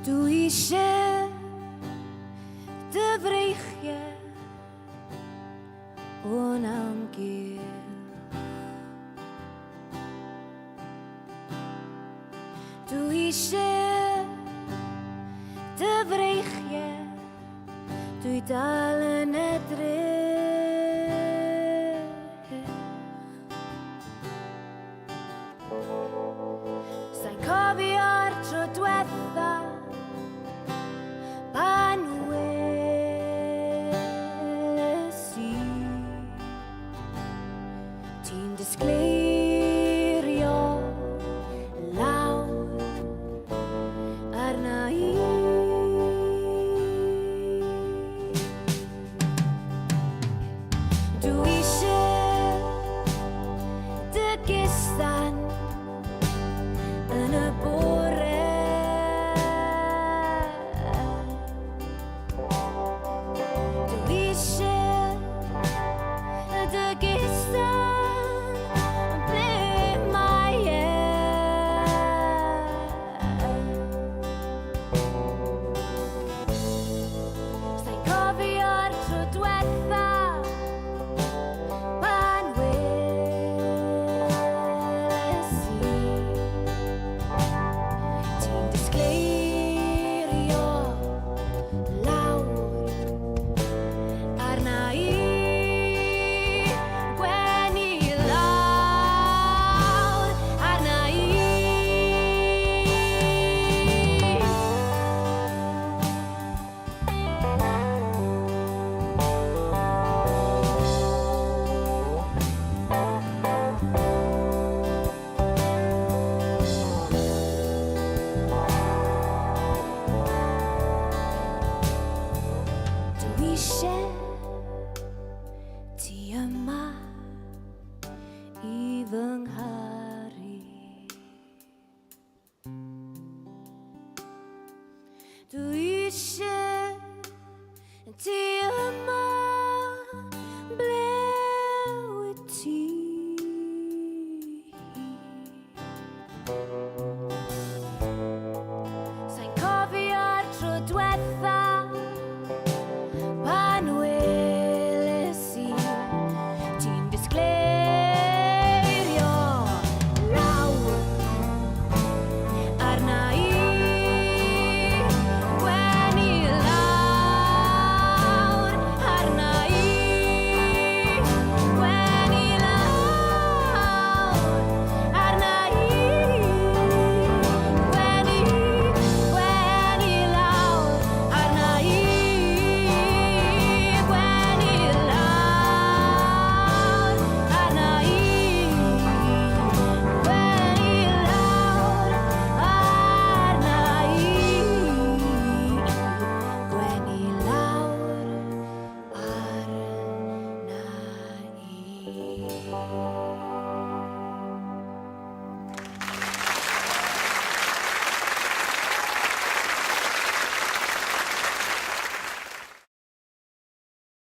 Du ikke det vrije og namgir Du ikke det vrije Du dalen edre Sa'n cofio'r tro dwetha pan weles I Ti'n disgleirio lawr arna I Du eisiau dy gystan yn y bore Du eisiau dy gystan ble mae Sa'n cofio'r tro dwetha pan weles I Ti'n disgleirio lawr arna I Gwenu lawr arna I Du eisiau ti yma I fy ngha